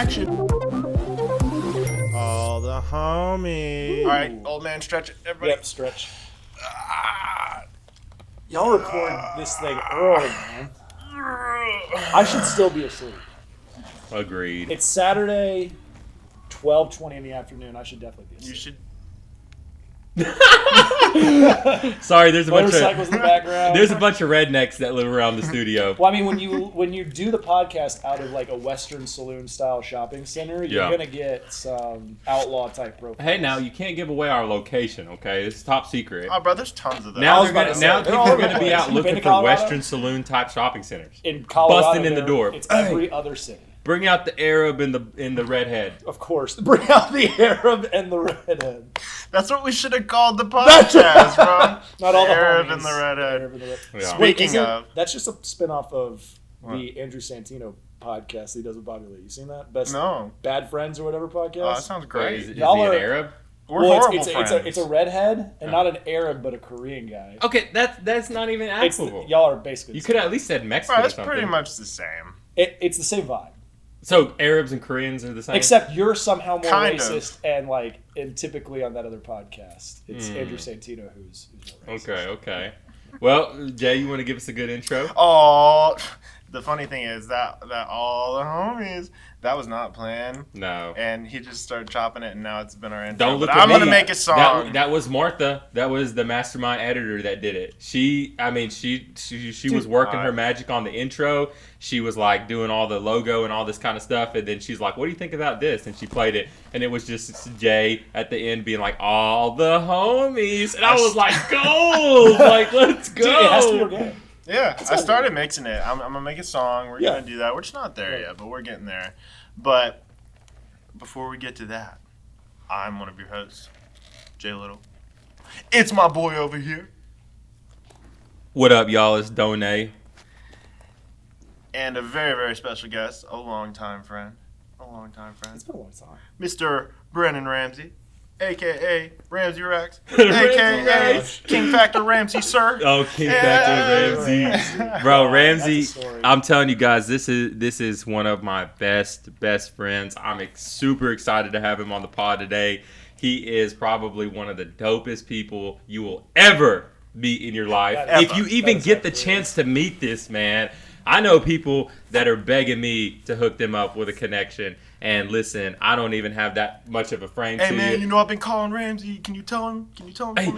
action. All the homies. All right, old man, stretch it. Everybody. Yep, stretch. Y'all record this thing early, man. I should still be asleep. Agreed. It's Saturday, 12:20 in the afternoon. I should definitely be asleep. You should. Sorry, there's a Motorcycles in the background. There's a bunch of rednecks that live around the studio. Well, I mean, when you do the podcast out of like a Western saloon style shopping center, you're gonna get some outlaw type profiles. Hey, now you can't give away our location, okay? It's top secret. Oh, bro, there's tons of them. Now people are going to be out You been looking to for Colorado? Western saloon type shopping centers. In Colorado, busting in the door. It's every other city. Bring out the Arab and the redhead. Of course, bring out the Arab and the redhead. That's what we should have called the podcast, bro. Not all the Arab homies. and the redhead. Arab and the redhead. Yeah. Speaking of, that's just a spinoff of the Andrew Santino podcast he does with Bobby Lee. You seen that? No. Bad Friends or whatever podcast. Oh, that sounds great. Is he Y'all are- an Arab? We're horrible it's friends. it's a redhead and not an Arab but a Korean guy. Okay, that's not even applicable. Y'all are basically. You could have at least said Mexican Bro, or it's something. pretty much the same. It's the same vibe. So Arabs and Koreans are the same? Except you're somehow more Kind of. racist and typically on that other podcast, it's Andrew Santino who's more racist. Okay. Well, Jay, you want to give us a good intro? Oh, the funny thing is that all the homies, that was not planned. No. And he just started chopping it, and now it's been our intro. Don't look But at I'm me. gonna make a song. That was Martha. That was the mastermind editor that did it. She was working her magic on the intro. She was like doing all the logo and all this kind of stuff, and then she's like, "What do you think about this?" And she played it, and it was just Jay at the end being like, "All the homies," and I was like, "Gold! Like, let's go!" Dude, it has to be organic. Yeah, I started mixing it. I'm gonna make a song. We're gonna do that. We're just not there yet, but we're getting there. But before we get to that, I'm one of your hosts, Jay Little. It's my boy over here. What up, y'all? It's Donay. And a very, very special guest, a longtime friend, It's been a long time. Mr. Brennan Ramsey, a.k.a. Ramsey Rex, Ramsey a.k.a. Rex. King Factor Ramsey, sir. Oh, King Factor Ramsey, bro. Ramsey, That's a story. I'm telling you guys, this is one of my best friends. I'm super excited to have him on the pod today. He is probably one of the dopest people you will ever meet in your life. If you even get the chance to meet this man. I know people that are begging me to hook them up with a connection. And listen, I don't even have that much of a frame to Hey man, you. you know I've been calling Ramsey. Can you tell him? For me,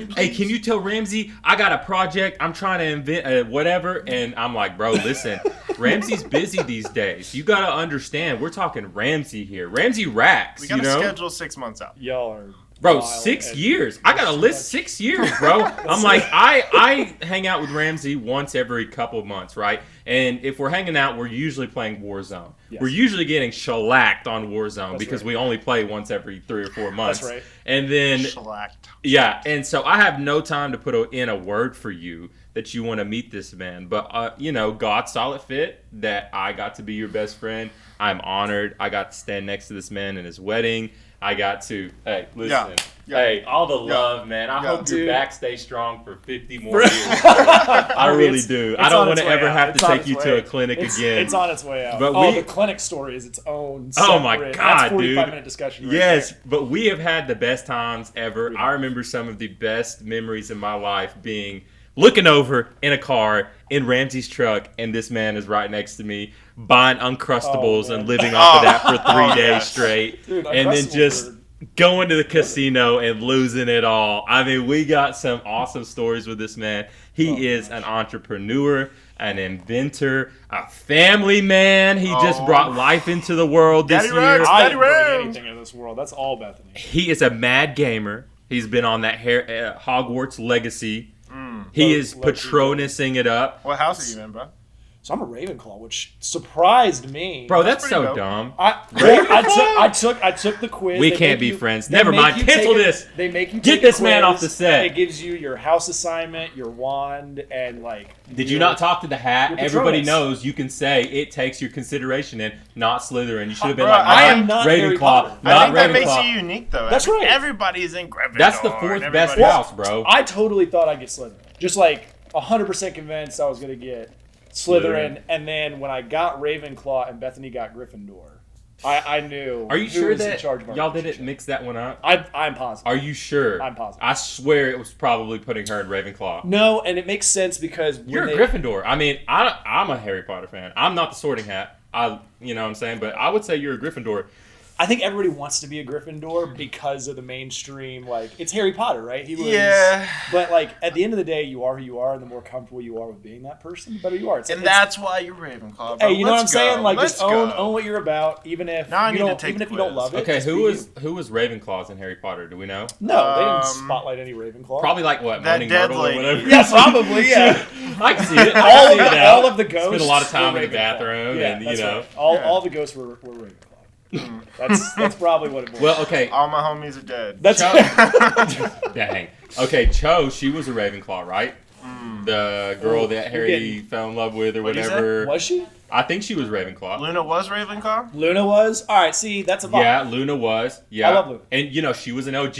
please? Hey, can you tell Ramsey I got a project? I'm trying to invent whatever, and I'm like, bro, listen, Ramsey's busy these days. You gotta understand, we're talking Ramsey here. Ramsey racks. We gotta you know? schedule 6 months out. Y'all are Bro, wild 6 and- years. I got a list 6 years, bro. I'm like, I hang out with Ramsey once every couple of months, right? And if we're hanging out, we're usually playing Warzone. Yes. We're usually getting shellacked on Warzone That's because right. we only play once every 3 or 4 months. That's right. And then, Shellacked. yeah, and so I have no time to put in a word for you that you want to meet this man. But, God saw it fit that I got to be your best friend. I'm honored. I got to stand next to this man in his wedding. I got to, hey, listen. Yeah. Hey, all the love, man. I hope your Dude. back stays strong for 50 more years. I really do. I don't want to ever have to take you to a clinic again. It's on its way out. But the clinic story is its own Oh my separate- God, that's 45 dude. minute discussion right Yes, there. but we have had the best times ever. Really? I remember some of the best memories in my life being looking over in a car in Ramsey's truck, and this man is right next to me buying Uncrustables Oh, and man. living off of that for 3 days yes. straight. Dude, and then Uncrustables just are- going to the casino and losing it all. I mean, we got some awesome stories with this man. He is an entrepreneur, an inventor, a family man. He just brought life into the world this Daddy year. Rex. I Daddy didn't bring Rams. anything in this world. That's all Bethany. He is a mad gamer. He's been on that Hogwarts Legacy. He is Low-key. Patronusing it up. What house are you in, bro? So I'm a Ravenclaw, which surprised me. Bro, that's pretty so dope. dumb. I took the quiz. We They can't make be friends. they Never make mind. you Cancel take this. They make you Get take this a man quiz. off the set. It gives you your house assignment, your wand, and Did you not talk to the hat? Your Everybody Patronus. knows you can say it takes your consideration in, not Slytherin. You should have been Bro, like, I am not Harry Ravenclaw. Potter. I Not think that makes Ravenclaw. you unique, though. That's right. Everybody's in Gryffindor. That's the fourth and best everybody- house, bro. I totally thought I'd get Slytherin. Just like 100% convinced I was gonna get Slytherin, and then when I got Ravenclaw and Bethany got Gryffindor, I knew. Are you who sure was in that charge of our y'all didn't relationship. mix that one up? I'm positive. Are you sure? I'm positive. I swear it was probably putting her in Ravenclaw. No, and it makes sense because You're a Gryffindor. I mean, I'm a Harry Potter fan. I'm not the Sorting Hat. You know what I'm saying? But I would say you're a Gryffindor. I think everybody wants to be a Gryffindor because of the mainstream, like, it's Harry Potter, right? He was, Yeah. But, like, at the end of the day, you are who you are, and the more comfortable you are with being that person, the better you are. That's why you're Ravenclaw, bro. Hey, you know what I'm Let's saying? go. Like, Let's just own go. what you're about, even if Now I you need to don't, take even the if you don't quiz. love it. Okay, just who be was Ravenclaws in Harry Potter? Do we know? No, they didn't Um, spotlight any Ravenclaw. Probably like what? That Moaning dead Myrtle or lady. whatever. Yeah, probably, yeah. I can see it. I can see it now. all of the ghosts. Spent a lot of time were in the Ravenclaw. bathroom, Yeah, and that's you know. right. All the ghosts were Ravenclaw. That's probably what it was. Well, okay. All my homies are dead. That's Dang. Okay, Cho, she was a Ravenclaw, right? The girl that Harry fell in love with or What'd you say? whatever. Was she? I think she was Ravenclaw. Luna was Ravenclaw? Luna was? All right, see, that's a vibe. Yeah, Luna was. Yeah. I love Luna. And, you know, she was an OG.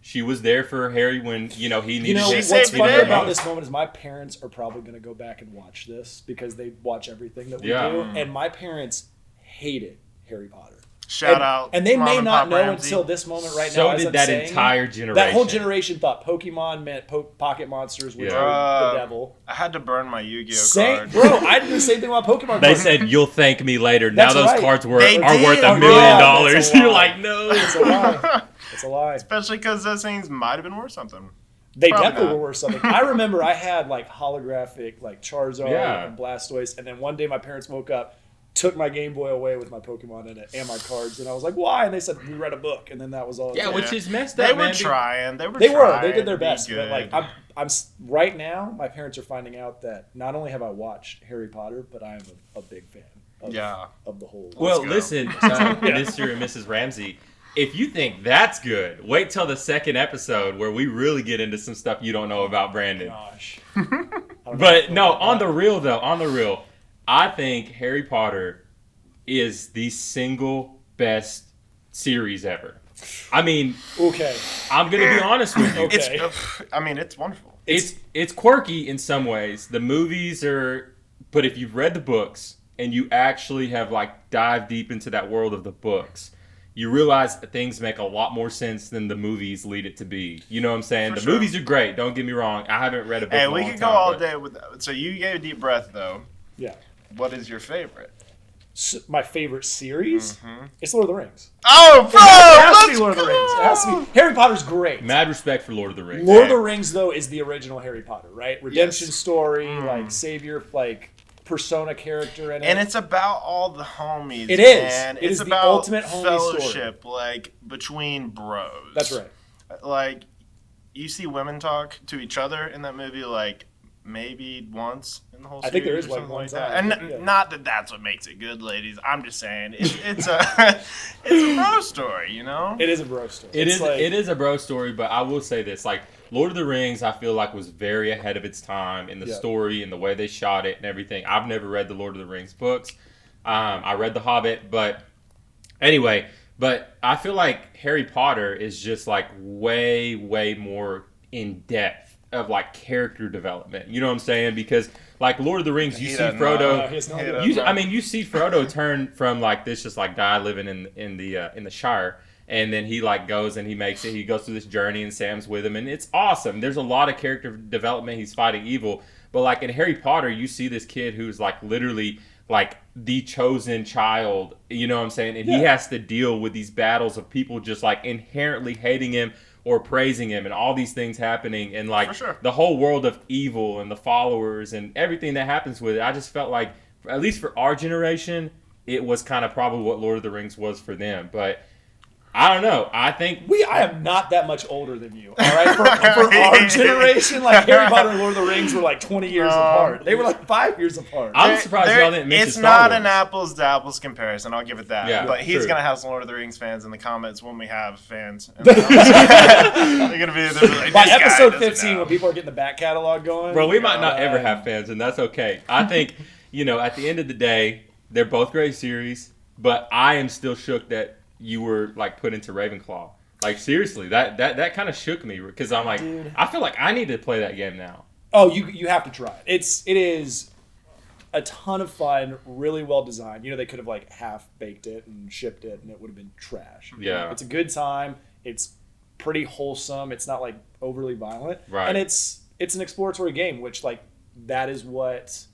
She was there for Harry when, you know, he needed You know, to She what's saved the funny day. about this moment is my parents are probably going to go back and watch this because they watch everything that we Yeah. do. And my parents hated Harry Potter. Shout out. And they Mom may and not Pop know Ramsey. until this moment right So now. as did I'm that saying, entire generation. That whole generation thought Pokemon meant pocket monsters, which Yeah. are the devil. I had to burn my Yu-Gi-Oh Same, card. bro, I did the same thing about Pokemon They cards. said, "You'll thank me later." That's now those right. cards They are worth did. $1 Oh, million. yeah, that's a You're lie. like, no. It's a lie. It's a lie. Especially because those things might have been worth something. They Probably definitely not. were worth something. I remember I had like holographic like Charizard Yeah. and Blastoise, and then one day my parents woke up, took my Game Boy away with my Pokemon in it and my cards, and I was like, "Why?" And they said, "We read a book," and then that was all. Yeah, it which is messed They up, were man. trying. They were They trying. did their to be best, but like good. I'm right now, my parents are finding out that not only have I watched Harry Potter, but I am a big fan. Of, Yeah. of the whole. Well, go. listen, Mr. and Mrs. Ramsey, if you think that's good, wait till the second episode where we really get into some stuff you don't know about Brandon. Gosh. I don't But know no, about on that. the real though, I think Harry Potter is the single best series ever. I mean, Okay. I'm gonna be honest with you. Okay. I mean, it's wonderful. It's quirky in some ways. The movies are, but if you've read the books and you actually have like dived deep into that world of the books, you realize that things make a lot more sense than the movies lead it to be. You know what I'm saying? For The sure. movies are great. Don't get me wrong. I haven't read a book. Hey, in a we long could go time, all but- day with. So you gave a deep breath though. Yeah. What is your favorite? My favorite series? Mm-hmm. It's Lord of the Rings. Oh, bro! It has to let's be Lord of the go! Rings. It has to be. Harry Potter's great. Mad respect for Lord of the Rings. Lord of the Rings, though, is the original Harry Potter, right? Redemption Yes. story, Mm. like savior, like persona character in it. And it's about all the homies. It is. Man. It It's is the about ultimate homie fellowship, like between bros. That's right. Like, you see women talk to each other in that movie, like maybe once in the whole series. I think there is or like something one like time, that. And yeah. not that that's what makes it good, ladies. I'm just saying it's a it's a bro story, you know. It is a bro story. It It's is. like- It is a bro story, but I will say this: like Lord of the Rings, I feel like was very ahead of its time in the Yeah. story and the way they shot it and everything. I've never read the Lord of the Rings books. I read The Hobbit, but anyway. But I feel like Harry Potter is just like way, way more in depth of like character development. You know what I'm saying? Because like Lord of the Rings, you He see doesn't Frodo. know. he has no He idea. doesn't know. I mean, you see Frodo turn from like this, just like guy living in the Shire, and then he like goes and he makes it. He goes through this journey, and Sam's with him, and it's awesome. There's a lot of character development. He's fighting evil, but like in Harry Potter, you see this kid who's like literally like the chosen child. You know what I'm saying? And he Yeah. has to deal with these battles of people just like inherently hating him or praising him, and all these things happening, and like For sure. the whole world of evil and the followers and everything that happens with it. I just felt like, at least for our generation, it was kind of probably what Lord of the Rings was for them. But I don't know. I think I am not that much older than you. All right, for our generation, like Harry Potter and Lord of the Rings were like 20 years apart. They were like 5 years apart. I'm surprised y'all didn't mention It's Star not Wars. an apples to apples comparison. I'll give it that. Yeah, but he's true. gonna have some Lord of the Rings fans in the comments when we have fans. In the comments. They're gonna be like, By "This guy episode doesn't 15, know." when people are getting the back catalog going, Bro, we might not ever have fans, and that's okay. I think, at the end of the day, they're both great series, but I am still shook that you were like put into Ravenclaw. Like seriously, that kind of shook me because I'm like, Dude. I feel like I need to play that game now. Oh, you have to try it. It is a ton of fun, really well designed. You know, they could have like half baked it and shipped it, and it would have been trash. Yeah. It's a good time. It's pretty wholesome. It's not like overly violent, Right. and it's an exploratory game, which like that is what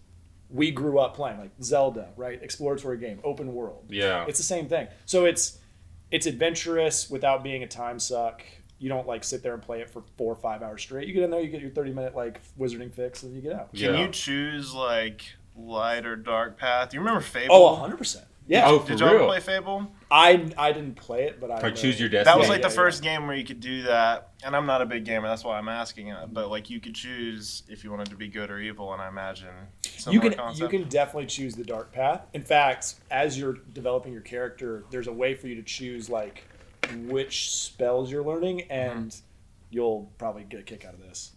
we grew up playing, like Zelda, right? Exploratory game, open world. Yeah. It's the same thing. So it's adventurous without being a time suck. You don't like sit there and play it for 4 or 5 hours straight. You get in there, you get your 30-minute like wizarding fix, and you get out. Can Yeah. you choose like light or dark path? You remember Fable? Oh, 100%. Yeah. Oh, for Did y'all ever real? play Fable? I didn't play it, but I Or choose your That destiny. was like Yeah, the first game where you could do that, and I'm not a big gamer, that's why I'm asking it. But like you could choose if you wanted to be good or evil, and I imagine You similar can concept. you can definitely choose the dark path. In fact, as you're developing your character, there's a way for you to choose like which spells you're learning, and you'll probably get a kick out of this.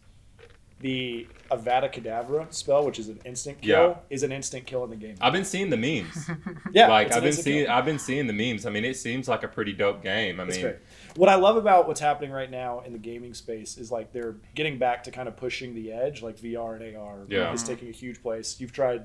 The Avada Kedavra spell, which is an instant kill, is an instant kill in the game. I've been seeing the memes. Yeah, Like it's an instant kill. I've been seeing the memes. I mean, it seems like a pretty dope game. I It's mean, great. What I love about what's happening right now in the gaming space is like they're getting back to kind of pushing the edge, like VR and AR Yeah. is taking a huge place. You've tried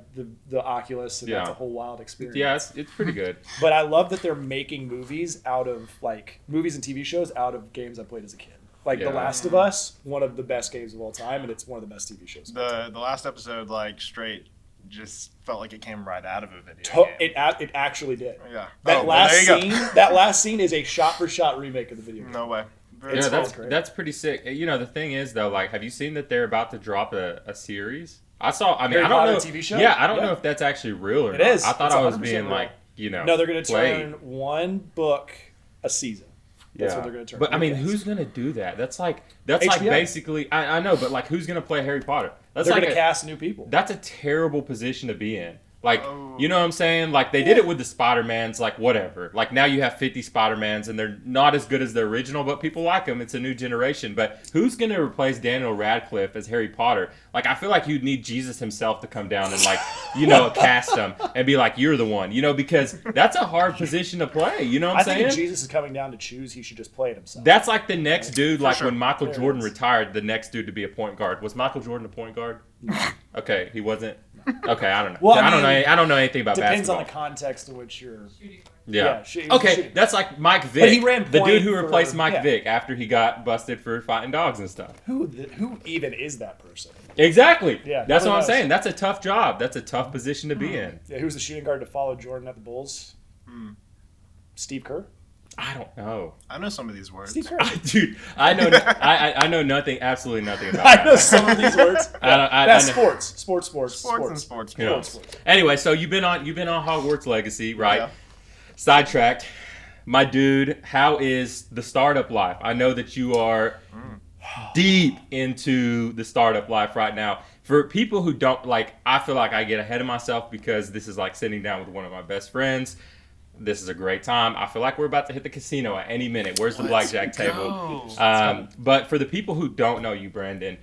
the Oculus, and Yeah. that's a whole wild experience. yeah, it's pretty good. But I love that they're making movies out of like movies and TV shows out of games I played as a kid. Like Yeah. The Last of Us, one of the best games of all time, and it's one of the best TV shows. Of all time. The last episode, like straight, just felt like it came right out of a video To- game. it actually did. Yeah. That Oh, last there you scene, go. that last scene is a shot for shot remake of the video game. No way. Very It's Yeah, cool. that's great. that's pretty sick. You know, the thing is though, like, have you seen that they're about to drop a series? I saw. I mean, Harry I don't Potter know. TV show? Yeah, I don't Yeah. know if that's actually real or It not. is. I thought It's I was 100% being real. like, you know, No, they're going to played. turn one book a season. That's what they're going to turn. But I mean, Yes. who's gonna do that? That's like HBO. basically. I know, but like, who's gonna play Harry Potter? That's They're like going to cast new people. That's a terrible position to be in. Like, Oh. you know what I'm saying? Like, they did it with the Spider-Mans, like, whatever. Like, now you have 50 Spider-Mans, and they're not as good as the original, but people like them. It's a new generation. But who's going to replace Daniel Radcliffe as Harry Potter? Like, I feel like you'd need Jesus himself to come down and, like, you know, cast him and be like, you're the one. You know, because that's a hard position to play. You know what I'm I saying? think if Jesus is coming down to choose, he should just play it himself. That's like the next dude, like sure. when Michael There it Jordan is. retired, the next dude to be a point guard. Was Michael Jordan a point guard? Okay, he wasn't. Okay, I don't know. Well, I I don't know. mean, I don't know anything about Depends basketball. on the context in which you're. Yeah. he was Okay, shooting. that's like Mike Vick, But he ran the dude point who for- replaced Mike yeah. Vick after he got busted for fighting dogs and stuff. Who even is that person? Exactly. Yeah, That's what nobody I'm knows. saying. That's a tough job. That's a tough position to be in. Yeah, who's the shooting guard to follow Jordan at the Bulls? Steve Kerr. I don't know. I know some of these words. Steve Kerr. Dude, I know I know nothing, absolutely nothing about I that. know some of these words. That's know. sports. Sports and sports. Yeah. Sports. Anyway, so you've been on Hogwarts Legacy, right? Yeah. Sidetracked. My dude, how is the startup life? I know that you are deep into the startup life right now. For people who don't, like, I feel like I get ahead of myself because this is like sitting down with one of my best friends. This is a great time. I feel like we're about to hit the casino at any minute. Where's the blackjack table? But for the people who don't know you, Brandon,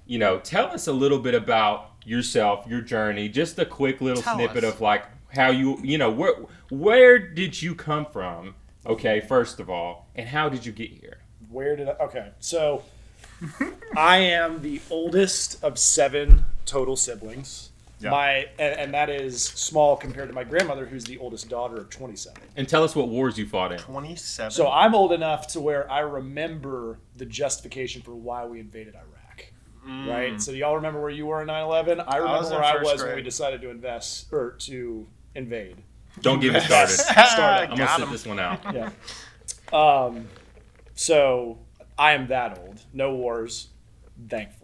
you know, tell us a little bit about yourself, your journey, just a quick little Tell snippet us. of like how you know, where did you come from? Okay, first of all, and how did you get here? Where did I? Okay, so I am the oldest of 7 total siblings. Yeah. And that is small compared to my grandmother, who's the oldest daughter of 27. And tell us what wars you fought in. 27. So I'm old enough to where I remember the justification for why we invaded Iraq. Right? So do y'all remember where you were in 9/11? I remember was in where I first was when we grade. decided to invade. Don't get me started. Started. I'm Got gonna sit him. this one out. Yeah. So I am that old. No wars, thankfully.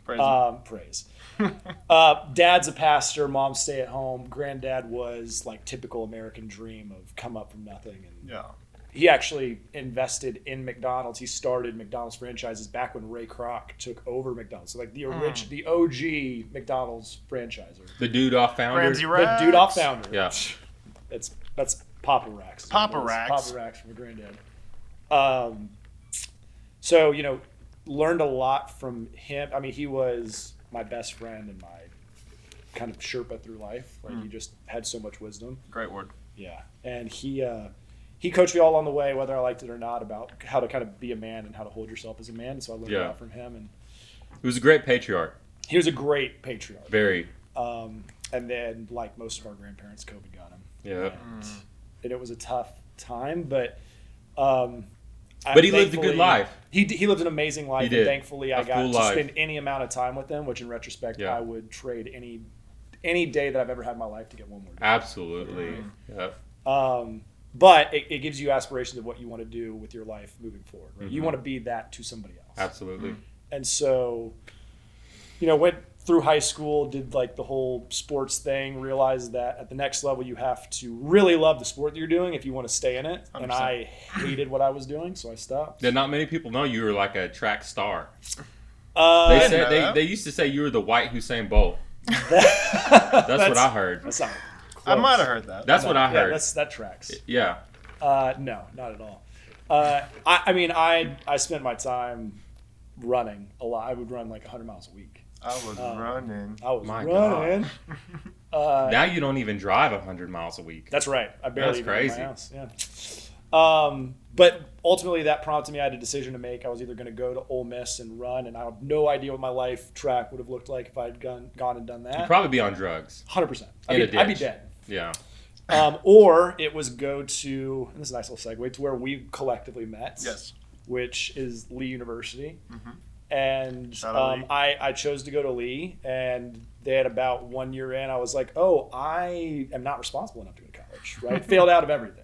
Praise. Dad's a pastor. Mom's stay at home. Granddad was like typical American dream of come up from nothing. And Yeah. he actually invested in McDonald's. He started McDonald's franchises back when Ray Kroc took over McDonald's. So like the the OG McDonald's franchisor. The dude off founder. Ramsey The Rex. dude off founder. Yeah. That's Papa Rax. Papa Rax. Papa Rax from Granddad. So, you know, learned a lot from him. I mean, he was my best friend and my kind of Sherpa through life. Like he just had so much wisdom. Great word. Yeah. And he coached me all along the way, whether I liked it or not, about how to kind of be a man and how to hold yourself as a man. So I learned a lot from him. And He was a great patriarch. he was a great patriarch. Very. And then, like most of our grandparents, COVID got him. Yeah. And it was a tough time, but he lived a good life. He lived an amazing life, He did. and thankfully I got to life. spend any amount of time with him, which in retrospect I would trade any day that I've ever had in my life to get one more day. Absolutely. Yeah. But it gives you aspirations of what you want to do with your life moving forward. Right? You want to be that to somebody else. Absolutely. And so, went through high school, did like the whole sports thing, realized that at the next level you have to really love the sport that you're doing if you want to stay in it. 100%. And I hated what I was doing, so I stopped. Yeah, not many people know you were like a track star. They said they used to say you were the white Usain Bolt. That's what I heard. That's not close. I might have heard that. That's what I heard. Yeah, that tracks. Yeah. No, not at all. I spent my time running a lot. I would run like 100 miles a week. I was running. running. Now you don't even drive 100 miles a week. That's right. I barely That's crazy. leave my house. Yeah. But ultimately that prompted me. I had a decision to make. I was either going to go to Ole Miss and run, and I have no idea what my life track would have looked like if I had gone and done that. You'd probably be on drugs. 100%. I'd be dead. Yeah. Or it was go to, and this is a nice little segue, to where we collectively met. Yes. Which is Lee University. Mm-hmm. And I chose to go to Lee, and they had about 1 year in. I was like, oh, I am not responsible enough to go to college, right? Failed out of everything.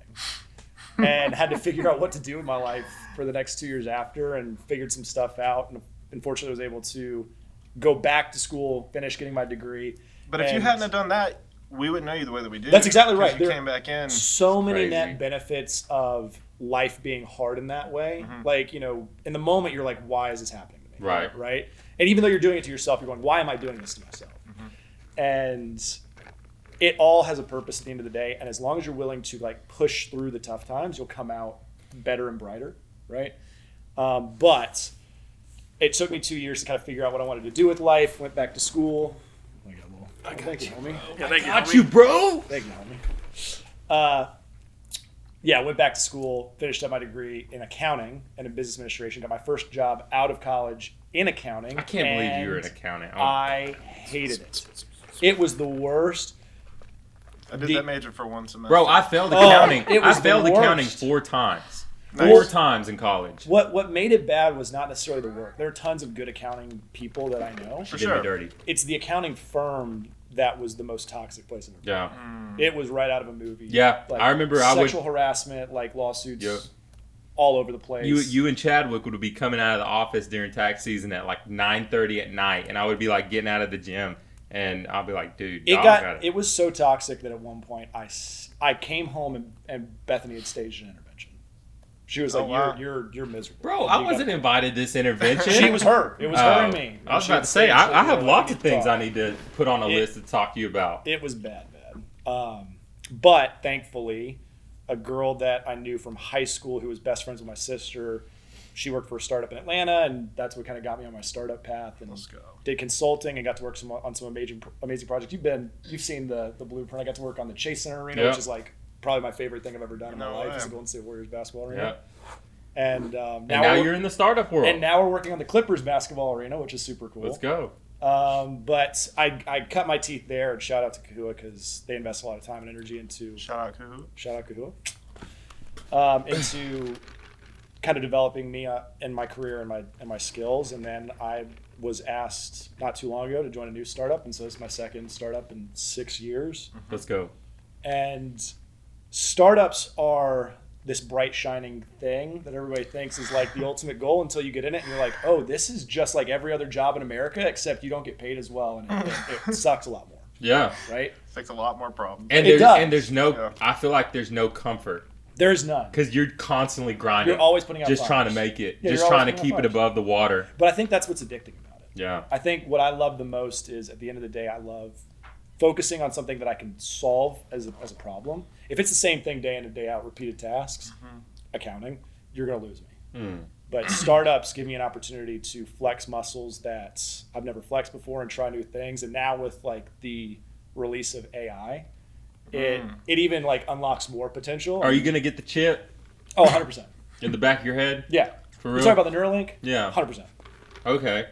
And had to figure out what to do in my life for the next 2 years after, and figured some stuff out. And unfortunately, was able to go back to school, finish getting my degree. But if you hadn't have done that, we wouldn't know you the way that we do. That's exactly right. You came back in. So many net benefits of life being hard in that way. Mm-hmm. Like, in the moment, you're like, why is this happening to me? Right. Right? And even though you're doing it to yourself, you're going, why am I doing this to myself? Mm-hmm. And it all has a purpose at the end of the day. And as long as you're willing to like push through the tough times, you'll come out better and brighter. Right? But it took me 2 years to kind of figure out what I wanted to do with life. Went back to school. Thank you, homie. Yeah, thank you, got you, bro. Thank you, homie. Went back to school, finished up my degree in accounting and in business administration. Got my first job out of college in accounting. I can't believe you were in accounting. I hated it. It was the worst. I did that major for one semester. Bro, I failed accounting. I failed worst. accounting 4 times. Nice. 4 times in college. What made it bad was not necessarily the work. There are tons of good accounting people that I know. She did me dirty. It's the accounting firm that was the most toxic place in the world. Yeah. It was right out of a movie. Yeah, I remember sexual harassment, like lawsuits all over the place. You and Chadwick would be coming out of the office during tax season at like 9:30 at night, and I would be like getting out of the gym, and I'll be like, dude, it was so toxic that at one point I came home and Bethany had staged an intervention. She was like, wow. you're miserable. Bro, I wasn't invited to this intervention. It was her and me. I was about to say, I have lots of things I need to put on a list to talk to you about. It was bad. But thankfully, a girl that I knew from high school who was best friends with my sister, she worked for a startup in Atlanta, and that's what kind of got me on my startup path. And let's go. Did consulting and got to work on some amazing projects. You've seen the blueprint. I got to work on the Chase Center Arena, which is like probably my favorite thing I've ever done in my life is the Golden State Warriors basketball arena. Yeah. And now you're in the startup world. And now we're working on the Clippers basketball arena, which is super cool. Let's go. But I cut my teeth there, and shout out to Kahua because they invest a lot of time and energy into shout out Kahua into kind of developing me in my career and my skills. And then I was asked not too long ago to join a new startup, and so it's my second startup in 6 years. Let's go. And startups are this bright shining thing that everybody thinks is like the ultimate goal until you get in it and you're like, oh, this is just like every other job in America, except you don't get paid as well, and it sucks a lot more. Yeah. Right? Fix a lot more problems. And there's no I feel like there's no comfort. There's none. Because you're constantly grinding. You're always putting out just fires. Trying to make it. Yeah, just trying to keep it above the water. But I think that's what's addicting about it. Yeah. I think what I love the most is at the end of the day, I love focusing on something that I can solve as a problem. If it's the same thing day in and day out, repeated tasks, accounting, you're going to lose me. But startups give me an opportunity to flex muscles that I've never flexed before and try new things. And now with like the release of AI, it even like unlocks more potential. Are you going to get the chip? Oh, 100%. In the back of your head? Yeah. For real? You talking about the Neuralink? Yeah. 100%. Okay.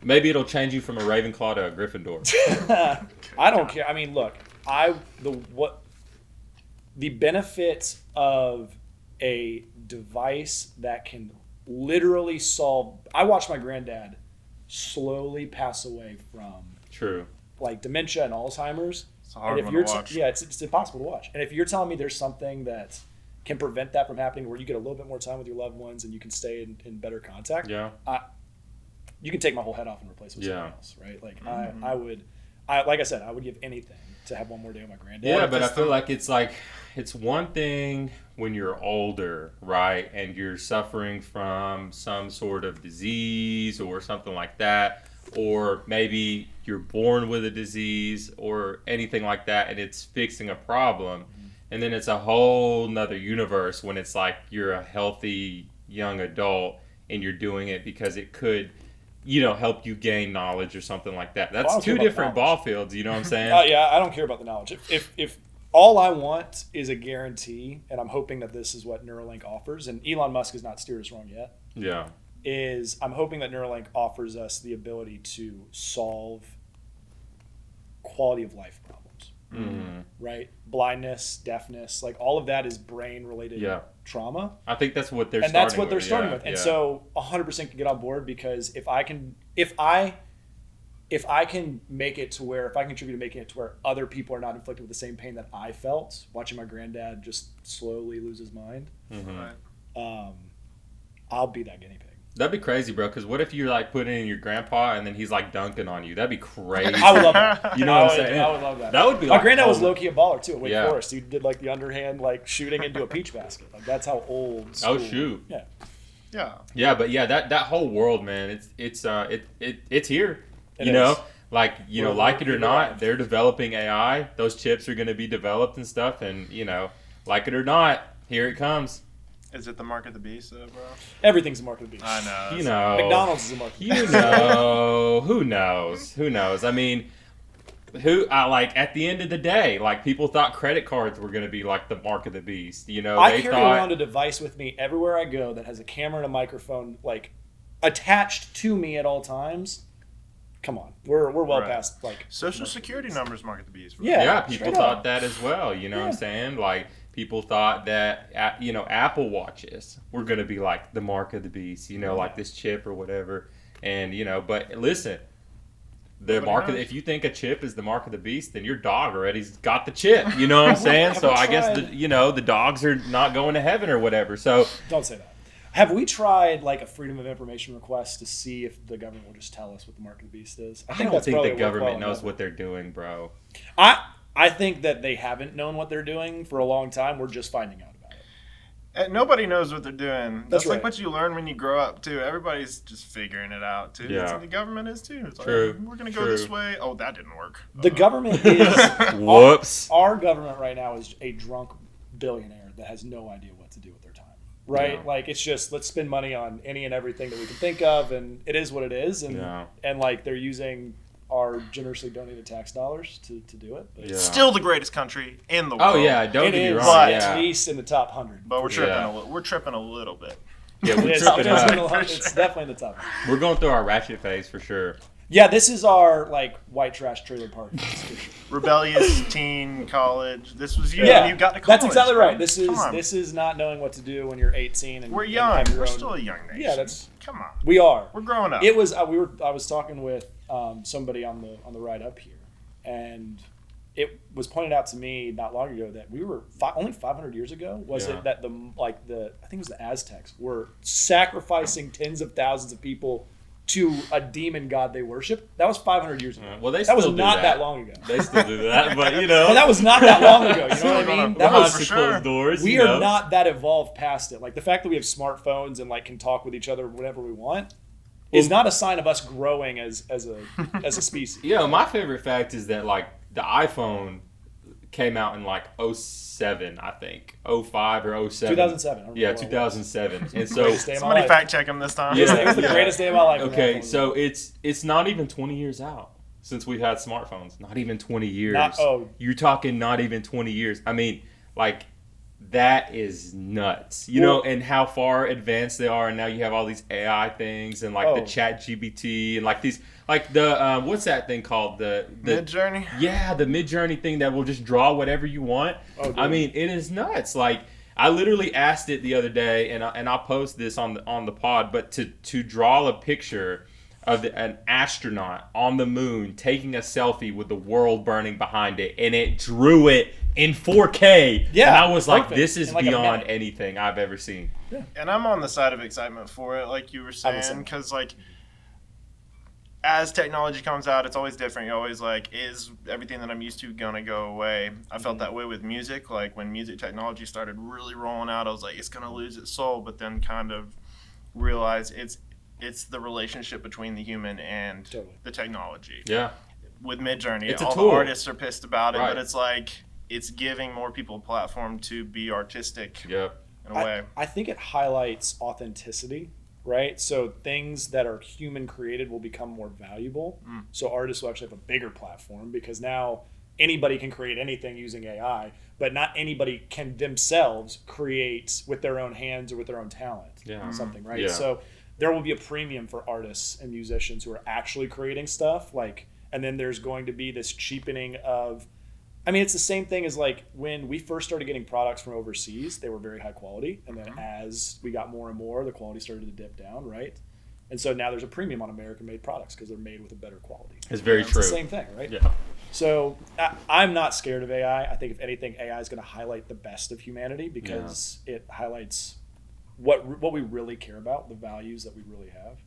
Maybe it'll change you from a Ravenclaw to a Gryffindor. I don't care. I mean, look, the benefits of a device that can literally solve. I watched my granddad slowly pass away from True. like dementia and Alzheimer's. It's a hard and if one you're to watch. yeah, it's impossible to watch. And if you're telling me there's something that can prevent that from happening, where you get a little bit more time with your loved ones and you can stay in better contact, Yeah. you can take my whole head off and replace it with something else, right? Like I would, like I said, I would give anything to have one more day with my granddad. Yeah, but I feel like it's one thing when you're older, right, and you're suffering from some sort of disease or something like that, or maybe you're born with a disease or anything like that, and it's fixing a problem. And then it's a whole nother universe when it's like you're a healthy young adult and you're doing it because it could, help you gain knowledge or something like that. That's two different ball fields, you know what I'm saying? Yeah, I don't care about the knowledge. If all I want is a guarantee, and I'm hoping that this is what Neuralink offers, and Elon Musk has not steered us wrong yet. Yeah. I'm hoping that Neuralink offers us the ability to solve quality of life problems. Mm-hmm. Right? Blindness, deafness, like all of that is brain related trauma. I think that's what they're and starting that's what they're starting with. And so 100% can get on board, because if I can make it to where, if I contribute to making it to where other people are not inflicted with the same pain that I felt watching my granddad just slowly lose his mind, I'll be that guinea pig. That'd be crazy, bro. Because what if you like put it in your grandpa and then he's like dunking on you? That'd be crazy. I would love that. You know what I'm saying? I would love that. That would be. My granddad was low key a baller too at Wake Yeah. Forest. He did like the underhand like shooting into a peach basket. Like that's how old. School. Oh shoot. Yeah. Yeah. Yeah, but yeah, that whole world, man. It's here. It you know, is. like We're like it or not, arrived. they're developing AI. Those chips are going to be developed and stuff, and like it or not, here it comes. Is it the mark of the beast, though, bro? Everything's a mark of the beast. I know. McDonald's is a mark of the beast. Who knows? Who knows? I mean, at the end of the day, like people thought credit cards were going to be like the mark of the beast. I carry around a device with me everywhere I go that has a camera and a microphone like attached to me at all times. Come on, we're well past like Social Security numbers mark of the beast. Bro. Yeah, people thought that as well. You know what I'm saying? Like people thought that Apple Watches were going to be like the mark of the beast. Like this chip or whatever. And but listen. The mark if you think a chip is the mark of the beast, then your dog already's got the chip. You know what I'm saying? So I guess the dogs are not going to heaven or whatever. So don't say that. Have we tried like a freedom of information request to see if the government will just tell us what the mark of the beast is? I don't think the government knows what they're doing, bro. I think that they haven't known what they're doing for a long time. We're just finding out about it. Nobody knows what they're doing. That's right. like what you learn when you grow up, too. Everybody's just figuring it out, too. Yeah. The government is, too. It's True. Like, we're going to go this way. Oh, that didn't work. The government is... Whoops. Our government right now is a drunk billionaire that has no idea what to do with their time. Right? Yeah. Like, it's just, let's spend money on any and everything that we can think of, and it is what it is. And like, they're using our generously donated tax dollars to do it. But Still the greatest country in the world. Oh, yeah. Don't get me wrong. but at least in the top 100. But we're tripping, we're tripping a little bit. Yeah, we're It's tripping up. it's definitely in the top 100. We're going through our ratchet phase for sure. Yeah, this is our like white trash trailer park. Rebellious teen college. This was you Yeah, when you got to college. that's exactly bro. right. This is not knowing what to do when you're 18 and We're and young. have your We're own- still a young nation. Yeah, that's come on. we are. We're growing up. It was I was talking with somebody on the ride up here, and it was pointed out to me not long ago that we were only 500 years ago it that I think it was the Aztecs were sacrificing tens of thousands of people to a demon god they worship. That was 500 years ago. Well, they that still was do not that long ago. They still do that, but Well, that was not that long ago. You know what I mean? That behind was the for closed sure. doors. we are not that evolved past it. Like the fact that we have smartphones and like can talk with each other whenever we want is not a sign of us growing as a species. Yeah, my favorite fact is that like the iPhone came out in like 07, I think. 05 or 07. 2007. I don't Yeah, remember what it was. 2007. And so Greatest day of my Somebody life. fact check him this time. It was the greatest day of my life. when okay, that phone so was it's not even 20 years out since we've had smartphones. Not even 20 years. Not- oh. You're talking not even 20 years. I mean, like That is nuts. You know, and how far advanced they are, and now you have all these AI things and like the Chat GPT and like these like the what's that thing called? The Mid-Journey? Yeah, the Mid-Journey thing that will just draw whatever you want. I mean, it is nuts. Like I literally asked it the other day, and I'll post this on the pod, but to draw a picture of an astronaut on the moon taking a selfie with the world burning behind it, and it drew it in 4K. Yeah, and I was like, perfect. this is like beyond anything I've ever seen. Yeah. And I'm on the side of excitement for it, like you were saying, because like as technology comes out, it's always different. You're always like, is everything that I'm used to gonna go away? I felt that way with music. Like when music technology started really rolling out, I was like, it's gonna lose its soul. But then kind of realized it's the relationship between the human and the technology. Yeah. With Mid-Journey, It's a all tool. the artists are pissed about it, Right. but it's like it's giving more people a platform to be artistic in a way. I think it highlights authenticity, right? So things that are human created will become more valuable. So artists will actually have a bigger platform because now anybody can create anything using AI, but not anybody can themselves create with their own hands or with their own talent. Something, right? Yeah. So there will be a premium for artists and musicians who are actually creating stuff, like, and then there's going to be this cheapening of, I mean, it's the same thing as like when we first started getting products from overseas, they were very high quality. And then as we got more and more, the quality started to dip down, right? And so now there's a premium on American-made products because they're made with a better quality. It's very true. It's the same thing, right? Yeah. So I'm not scared of AI. I think if anything, AI is going to highlight the best of humanity because it highlights what we really care about, the values that we really have.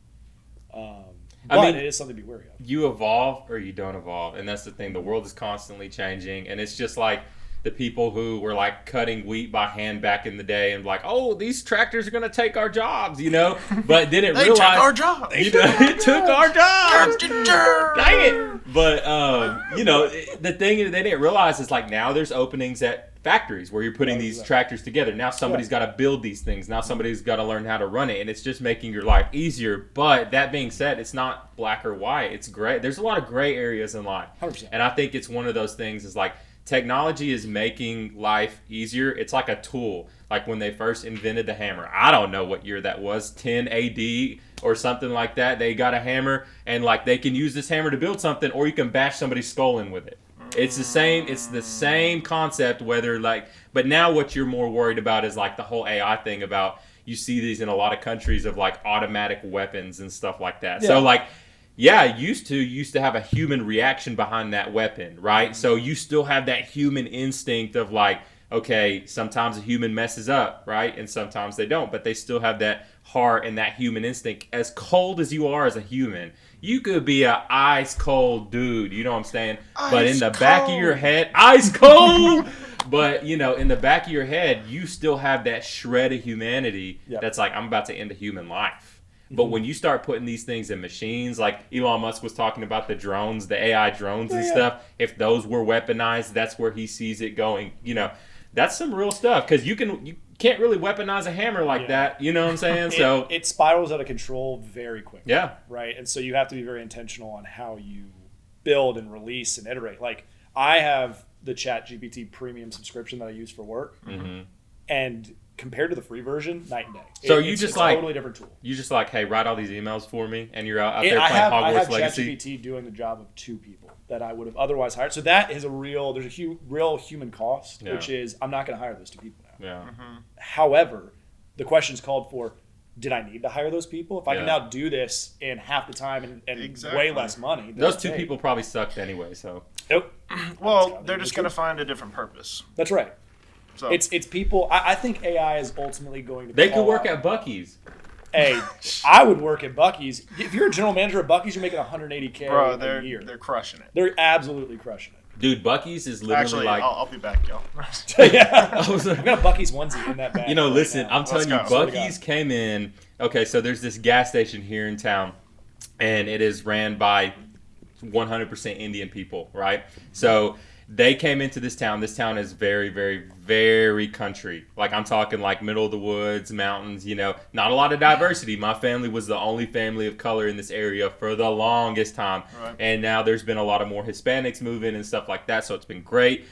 But I mean, it is something to be wary of. You evolve or you don't evolve, and that's the thing. The world is constantly changing, and it's just like the people who were like cutting wheat by hand back in the day and like, oh, these tractors are going to take our jobs, you know? But didn't They realize took our jobs. It took our jobs. Dang it. But, you know, the thing they didn't realize is like now there's openings at factories where you're putting these tractors together. Now somebody's got to build these things. Now somebody's got to learn how to run it, and it's just making your life easier. But that being said, it's not black or white. It's gray. There's a lot of gray areas in life. 100%. And I think it's one of those things is like technology is making life easier. It's like a tool. Like when they first invented the hammer. I don't know what year that was, 10 AD or something like that. They got a hammer and like they can use this hammer to build something, or you can bash somebody's skull in with it. It's the same concept, whether like, but now what you're more worried about is like the whole AI thing about, you see these in a lot of countries of like automatic weapons and stuff like that. So like, yeah, used to have a human reaction behind that weapon, right? So you still have that human instinct of like, okay, sometimes a human messes up, right? And sometimes they don't, but they still have that heart and that human instinct. As cold as you are as a human, you could be a ice cold dude, you know what I'm saying? But in the back of your head, ice cold! But, you know, in the back of your head, you still have that shred of humanity that's like, I'm about to end a human life. But when you start putting these things in machines, like Elon Musk was talking about the drones, the AI drones and stuff, if those were weaponized, that's where he sees it going, you know. That's some real stuff, because you can't really weaponize a hammer like that. You know what I'm saying? It spirals out of control very quickly. Yeah. Right. And so you have to be very intentional on how you build and release and iterate. Like I have the Chat GPT premium subscription that I use for work, and compared to the free version, night and day. So it's a totally different tool. You just like, hey, write all these emails for me, and you're out there playing Hogwarts Legacy. I have ChatGPT doing the job of 2 people that I would have otherwise hired. So that is there's a real human cost, which is I'm not going to hire those 2 people now. Yeah. However, the question's called for, did I need to hire those people? If I can now do this in half the time and way less money. Those 2 people probably sucked anyway, so. Nope. Well, they're just going to find a different purpose. That's right. So it's people. I think AI is ultimately going to. They could work at Buc-ee's. Hey, I would work at Buc-ee's. If you're a general manager at Buc-ee's, you're making $180K a year. They're crushing it. They're absolutely crushing it. Dude, Buc-ee's is literally Actually, like. I'll be back, y'all. Yeah, I've got a Buc-ee's onesie in that bag. You know, listen, I'm telling you, Let's go. Buc-ee's came in. Okay, so there's this gas station here in town, and it is ran by 100% Indian people, right? So they came into this town. This town is very, very, very country. Like, I'm talking like middle of the woods, mountains, you know, not a lot of diversity. My family was the only family of color in this area for the longest time. Right. And now there's been a lot of more Hispanics moving and stuff like that. So it's been great.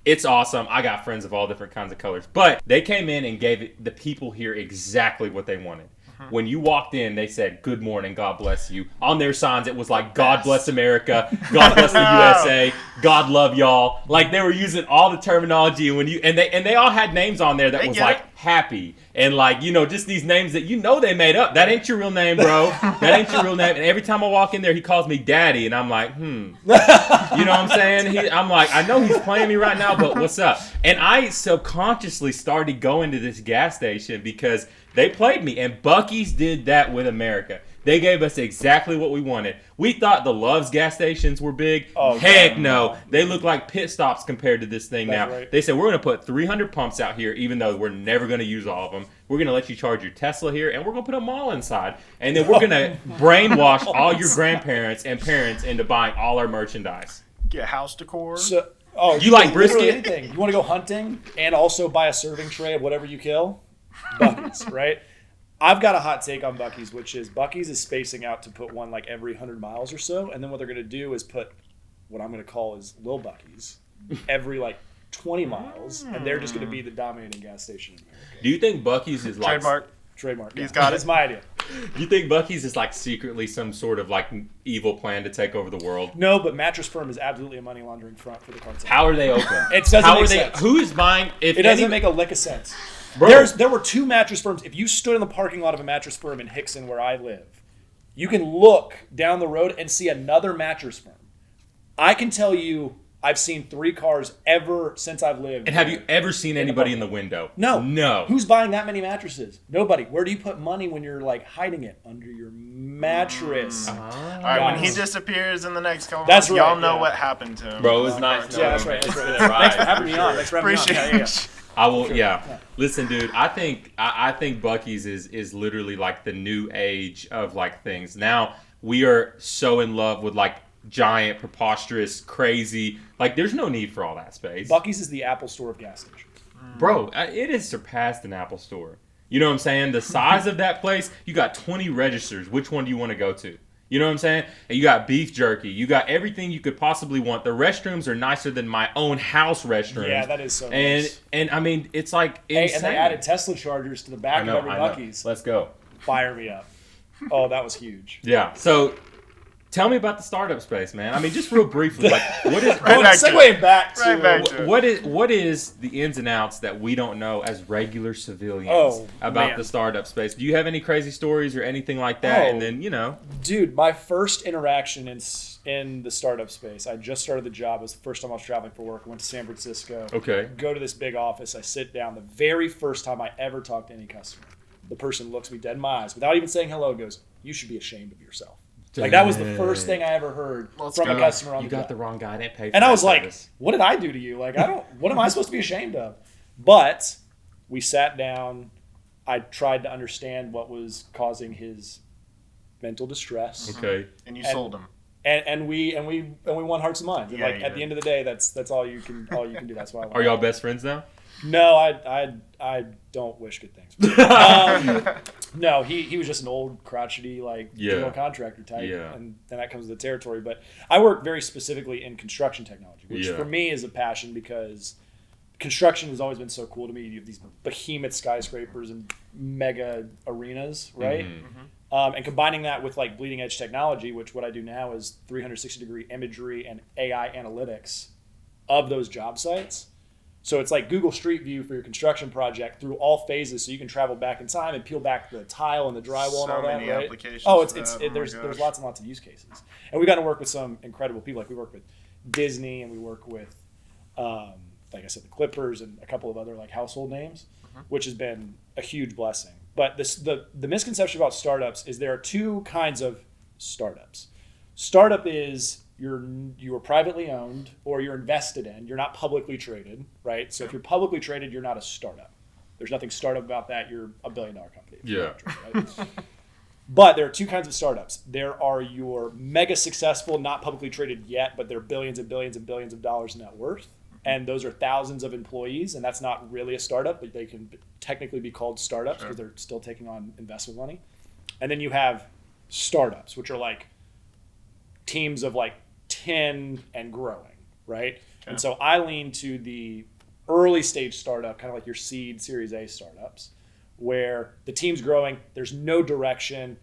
It's awesome. I got friends of all different kinds of colors. But they came in and gave the people here exactly what they wanted. When you walked in, they said, "Good morning, God bless you." On their signs, it was like, "God bless America, God bless the USA, God love y'all." Like they were using all the terminology, and they all had names on there that was like happy and like just these names that they made up. That ain't your real name, bro. That ain't your real name. And every time I walk in there, he calls me daddy, and I'm like, You know what I'm saying? I'm like, I know he's playing me right now, but what's up? And I subconsciously started going to this gas station because they played me, and Buc-ee's did that with America. They gave us exactly what we wanted. We thought the Love's gas stations were big. Oh, heck no. They look like pit stops compared to this thing now. Right. They said, we're going to put 300 pumps out here, even though we're never going to use all of them. We're going to let you charge your Tesla here, and we're going to put them all inside. And then we're going to brainwash all your grandparents and parents into buying all our merchandise. Get house decor. You like brisket? Anything. You want to go hunting and also buy a serving tray of whatever you kill? Buc-ee's, right? I've got a hot take on Buc-ee's, which is Buc-ee's is spacing out to put one like every 100 miles or so, and then what they're going to do is put what I'm going to call is Lil Buc-ee's every like 20 miles, and they're just going to be the dominating gas station in America. Do you think Buc-ee's is like trademark? He's got it. That's my idea. Do you think Buc-ee's is like secretly some sort of like evil plan to take over the world? No, but Mattress Firm is absolutely a money laundering front for the cartel. How are they open? It doesn't make sense. Who's buying? It doesn't make a lick of sense. There were two mattress firms. If you stood in the parking lot of a mattress firm in Hickson, where I live, you can look down the road and see another mattress firm. I can tell you I've seen 3 cars ever since I've lived. And have you ever seen anybody in the window? No. Who's buying that many mattresses? Nobody. Where do you put money when you're like hiding it? Under your mattress. All right, when he disappears in the next couple months, y'all know what happened to him. Bro, it was nice. Yeah, that's right. Thanks for having me on. Appreciate it. I will. Yeah. Listen, dude. I think Buc-ee's is literally like the new age of like things. Now we are so in love with like giant, preposterous, crazy. Like there's no need for all that space. Buc-ee's is the Apple Store of gas stations. Bro, it has surpassed an Apple Store. You know what I'm saying? The size of that place. You got 20 registers. Which one do you want to go to? You know what I'm saying? And you got beef jerky. You got everything you could possibly want. The restrooms are nicer than my own house restrooms. Yeah, that is so nice. And I mean, it's like insane. And they added Tesla chargers to the back of every Buc-ee's. Let's go. Fire me up. Oh, that was huge. Yeah. So tell me about the startup space, man. I mean, just real briefly, like what is what is the ins and outs that we don't know as regular civilians about the startup space? Do you have any crazy stories or anything like that? And then dude, my first interaction in the startup space, I just started the job. It was the first time I was traveling for work. I went to San Francisco. Okay. Go to this big office. I sit down. The very first time I ever talked to any customer, the person looks me dead in my eyes without even saying hello. Goes, "You should be ashamed of yourself." Like that was the first thing I ever heard from a customer on the job. You got the wrong guy. I didn't pay for and I was like, service. "What did I do to you? Like, what am I supposed to be ashamed of?" But we sat down. I tried to understand what was causing his mental distress. Okay. And you sold him. And we won hearts and minds. And at the end of the day, that's all you can do. That's why. Are y'all best friends now? No, I don't wish good things. No, he was just an old crotchety general contractor type, and that comes with the territory. But I work very specifically in construction technology, which for me is a passion because construction has always been so cool to me. You have these behemoth skyscrapers and mega arenas, right? Mm-hmm. And combining that with like bleeding edge technology, which what I do now is 360-degree imagery and AI analytics of those job sites. So it's like Google Street View for your construction project through all phases, so you can travel back in time and peel back the tile and the drywall and all that. Right? Applications. Oh, there's lots and lots of use cases, and we got to work with some incredible people. Like we work with Disney, and we work with, like I said, the Clippers and a couple of other like household names, which has been a huge blessing. But the misconception about startups is there are two kinds of startups. Startup is you are privately owned or you're invested in. You're not publicly traded, right? So if you're publicly traded, you're not a startup. There's nothing startup about that. You're a $1 billion company. Yeah. Right? But there are two kinds of startups. There are your mega successful, not publicly traded yet, but they're billions and billions and billions of dollars net worth. And those are thousands of employees, and that's not really a startup, but they can technically be called startups because they're still taking on investment money. And then you have startups, which are like teams of like 10 and growing, right? And so I lean to the early stage startup, kind of like your seed Series A startups, where the team's growing, there's no direction,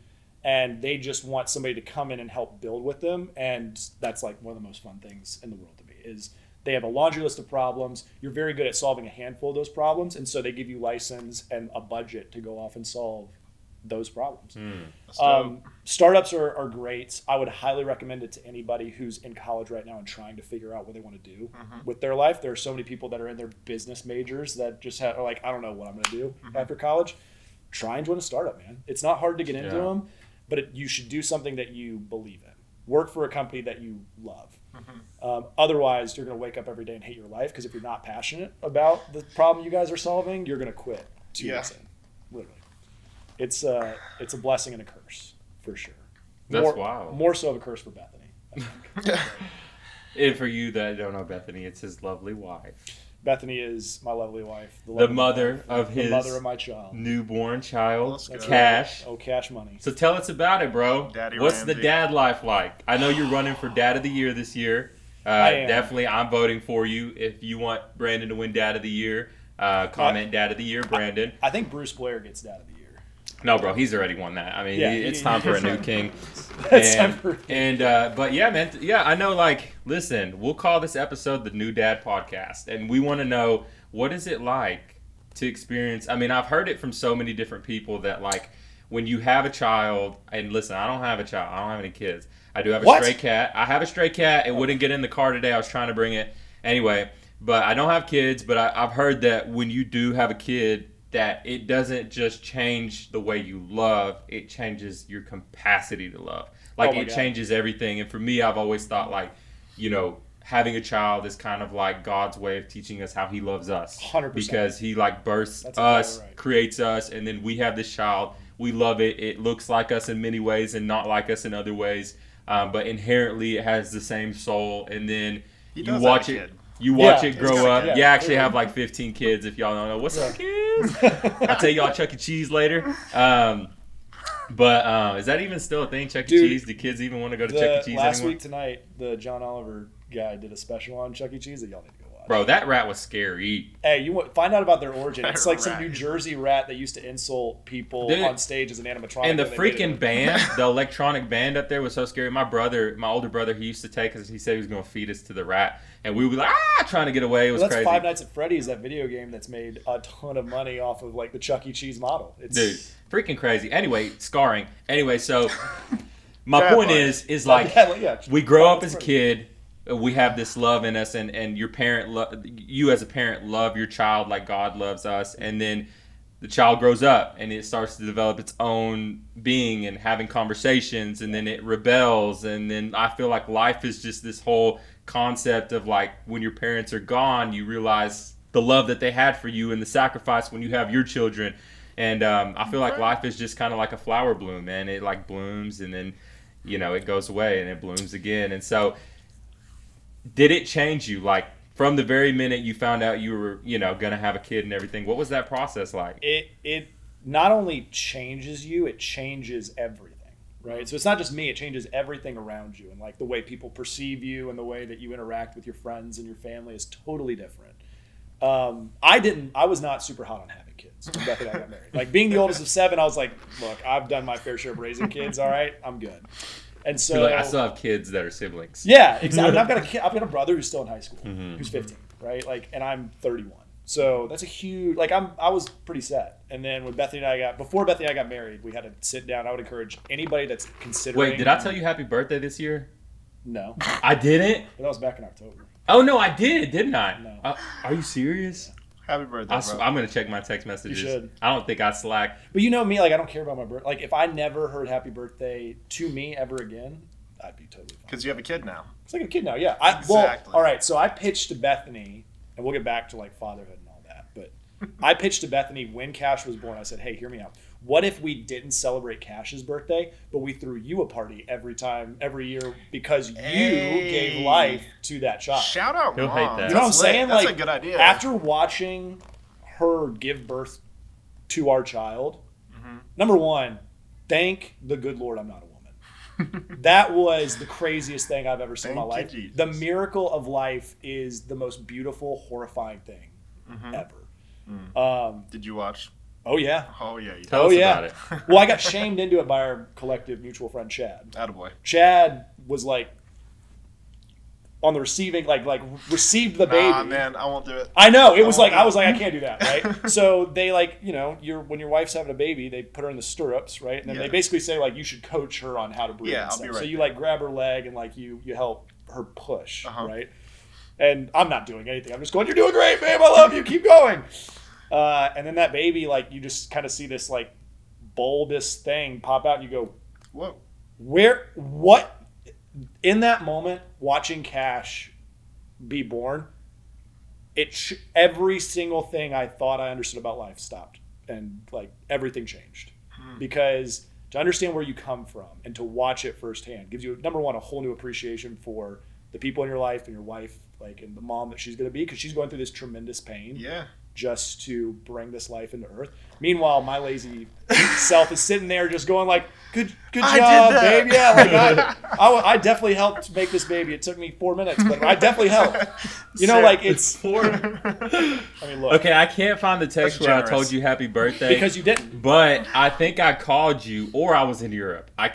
and they just want somebody to come in and help build with them. And that's like one of the most fun things in the world to me is they have a laundry list of problems. You're very good at solving a handful of those problems. And so they give you license and a budget to go off and solve those problems. Startups are great. I would highly recommend it to anybody who's in college right now and trying to figure out what they want to do with their life. There are so many people that are in their business majors that just are like, I don't know what I'm going to do after college. Try and join a startup, man. It's not hard to get into them, but you should do something that you believe in. Work for a company that you love. Otherwise, you're going to wake up every day and hate your life, because if you're not passionate about the problem you guys are solving, you're going to quit 2 weeks in. Literally. It's a blessing and a curse, for sure. That's wild. More so of a curse for Bethany, I think. And for you that don't know Bethany, it's his lovely wife. Bethany is my lovely wife. The mother of the mother of my child. Newborn child, That's Cash. Oh, Cash money. So tell us about it, bro. Daddy What's Ramsey. the dad life like? I know you're running for Dad of the Year this year. I am. Definitely, I'm voting for you. If you want Brandon to win Dad of the Year, comment Dad of the Year, Brandon. I think Bruce Blair gets Dad of the Year. No, bro, he's already won that. I mean, it's time for a new king. It's time for But yeah, man, I know. Like, listen, we'll call this episode the New Dad Podcast, and we want to know, what is it like to experience? I mean, I've heard it from so many different people that, like, when you have a child, and listen, I don't have a child, I don't have any kids. I do have a stray cat. I have a stray cat. It wouldn't get in the car today. I was trying to bring it anyway, but I don't have kids. But I've heard that when you do have a kid, that it doesn't just change the way you love, it changes your capacity to love. Like, it changes everything. And for me, I've always thought, like, you know, having a child is kind of like God's way of teaching us how he loves us. 100%. Because he, like, births That's us, exactly right. creates us, and then we have this child. We love it. It looks like us in many ways and not like us in other ways. But inherently, it has the same soul. And then you watch it. You watch it grow up. Yeah, you actually have like 15 kids, if y'all don't know. What's up, kids? I'll tell y'all Chuck E. Cheese later. But is that even still a thing, Chuck E. Cheese? Do kids even want to go to Chuck E. Cheese last anymore? week tonight, the John Oliver guy did a special on Chuck E. Cheese that y'all need to go watch. Bro, that rat was scary. Hey, find out about their origin. It's like some Rat. New Jersey rat that used to insult people Dude. on stage as an animatronic. And the they made freaking it band, the electronic band up there was so scary. My older brother, he used to take us. He said he was going to feed us to the rat. And we would be like, trying to get away. It was that's crazy. Five Nights at Freddy's, that video game that's made a ton of money off of like the Chuck E. Cheese model. Dude, freaking crazy. Anyway, scarring. Anyway, so my Bad point part. is like, yeah, we grow Five up Nights as a at kid. We have this love in us, and your parent, you as a parent, love your child like God loves us, and then the child grows up and it starts to develop its own being and having conversations, and then it rebels, and then I feel like life is just this whole concept of like, when your parents are gone, you realize the love that they had for you and the sacrifice when you have your children. And I feel like life is just kind of like a flower bloom, man. It like blooms, and then, you know, it goes away and it blooms again. And so, did it change you, like, from the very minute you found out you were, you know, gonna have a kid and everything? What was that process like? It not only changes you, it changes everything, right? So it's not just me, it changes everything around you, and like the way people perceive you and the way that you interact with your friends and your family is totally different. I was not super hot on having kids when Beth and I got married. Like, being the oldest of 7, I was like, look, I've done my fair share of raising kids, all right, I'm good. And so, You're like, I still have kids that are siblings. yeah, exactly. I've got a brother who's still in high school, who's 15, right? Like, and I'm 31. So that's a huge, like, I was pretty set. And then when before Bethany and I got married, we had to sit down. I would encourage anybody that's considering. Wait, did I tell you happy birthday this year? No. I didn't? But that was back in October. Oh, no, I did, didn't I? No. Are you serious? Happy birthday, bro. I'm going to check my text messages. You should. I don't think I slack. But you know me, like, I don't care about my birthday. Like, if I never heard happy birthday to me ever again, I'd be totally fine. Because you have a kid now. It's like a kid now, yeah. Exactly. All right, so I pitched to Bethany, and we'll get back to, like, fatherhood and all that, but I pitched to Bethany when Cash was born. I said, hey, hear me out. What if we didn't celebrate Cash's birthday, but we threw you a party every year because you gave life to that child? Shout out, He'll Mom. hate that. You know what I'm That's lit. saying? That's Like, a good idea. After watching her give birth to our child, number one, thank the good Lord I'm not a woman. That was the craziest thing I've ever seen in my life. Jesus. The miracle of life is the most beautiful, horrifying thing ever. Did you watch? Oh yeah. Oh yeah. Tell us about it. Well, I got shamed into it by our collective mutual friend Chad. Attaboy. Chad was like on the receiving, like received the baby. Nah, man, I won't do it. I know. It was like I was like, I can't do that, right? So they like, when your wife's having a baby, they put her in the stirrups, right? And then they basically say like you should coach her on how to breathe. Yeah, and I'll stuff. be right So you there. like grab her leg and like you help her push, right? And I'm not doing anything. I'm just going, you're doing great, babe. I love you. Keep going. And then that baby, like you just kind of see this like bulbous thing pop out, and you go, Whoa. what? In that moment, watching Cash be born, every single thing I thought I understood about life stopped, and like everything changed. Because to understand where you come from and to watch it firsthand gives you, number one, a whole new appreciation for the people in your life and your wife, like, and the mom that she's going to be, because she's going through this tremendous pain just to bring this life into earth. Meanwhile, my lazy self is sitting there just going like, good job, babe. Yeah, like I definitely helped make this baby. It took me 4 minutes, but I definitely helped. Like it's 4. I mean, look. Okay, I can't find the text where I told you happy birthday. Because you didn't. But I think I called you, or I was in Europe. I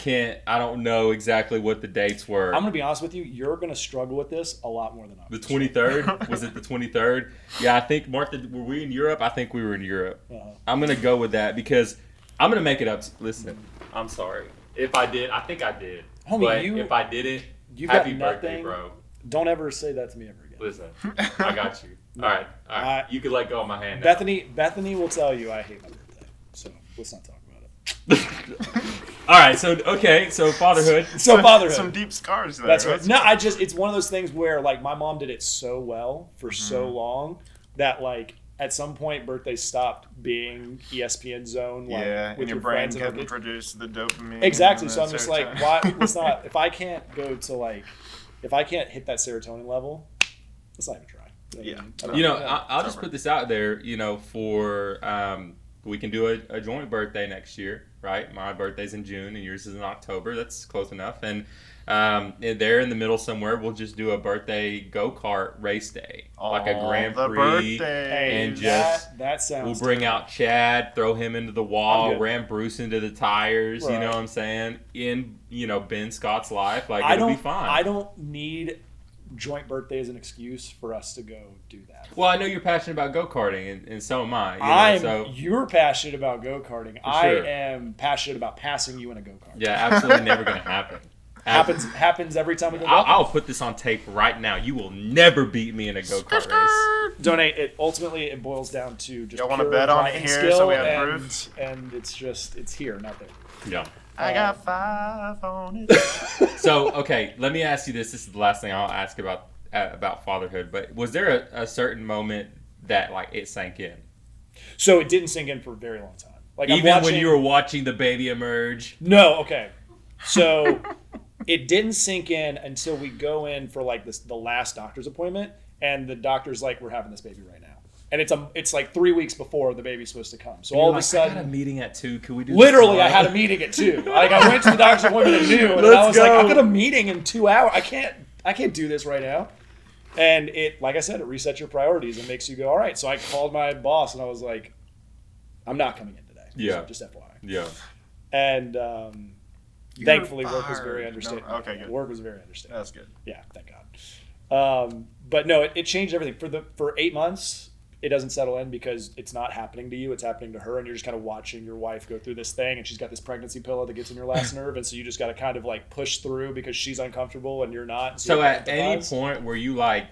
don't know exactly what the dates were. I'm going to be honest with you. You're going to struggle with this a lot more than I was. The 23rd? Was it the 23rd? Yeah, I think, Martha, were we in Europe? I think we were in Europe. I'm going to go with that because I'm going to make it up. Listen, I'm sorry. If I did, I think I did. Homie, but if I didn't, happy birthday, bro. Don't ever say that to me ever again. Listen, I got you. All right. You can let go of my hand now. Bethany will tell you I hate my birthday. So let's not talk about it. All right. So fatherhood. Fatherhood. Some deep scars there. That's right. No, it's one of those things where like my mom did it so well for so long that like at some point birthdays stopped being ESPN zone. Like, with your brain friends couldn't produce the dopamine. Exactly. So I'm just like, why? Let's not. If I can't go to like, if I can't hit that serotonin level, let's not even try. I'll just put this out there. For we can do a joint birthday next year, right? My birthday's in June and yours is in October. That's close enough. And there in the middle somewhere, we'll just do a birthday go-kart race day, like a Grand Prix. And just that sounds. We'll bring out Chad, throw him into the wall, ram Bruce into the tires. Right. You know what I'm saying? In Ben Scott's life, like it'll be fine. I don't need joint birthday as an excuse for us to go do that. Well, I know you're passionate about go-karting, and so am I. You're passionate about go-karting. I am passionate about passing you in a go-kart. Yeah, absolutely never going to happen. Happens every time we go. I'll put this on tape right now. You will never beat me in a go-kart race. Donate. It boils down to just. Y'all want to bet on it here so we have proof? And it's here, not there. Yeah. I got 5 on it. So, okay, let me ask you this. This is the last thing I'll ask about fatherhood. But was there a certain moment that like it sank in? So it didn't sink in for a very long time. Like even when you were watching the baby emerge. No. Okay. So it didn't sink in until we go in for like the last doctor's appointment, and the doctor's like, "We're having this baby right now." And it's like 3 weeks before the baby's supposed to come. So all of a sudden, I got a meeting at 2. Can we do? Literally, I had a meeting at 2. Like I went to the doctor's appointment at noon, and I was like, "I've got a meeting in 2 hours. I can't do this right now." And it, like I said, it resets your priorities and makes you go, "All right." So I called my boss and I was like, "I'm not coming in today." Yeah. So just FYI. Yeah. And thankfully, work was very understanding. No, okay, good. Work was very understanding. That's good. Yeah, thank God. But no, it changed everything. For 8 months, it doesn't settle in because it's not happening to you. It's happening to her, and you're just kind of watching your wife go through this thing, and she's got this pregnancy pillow that gets in your last nerve, and so you just got to kind of like push through because she's uncomfortable and you're not. So at any point were you like,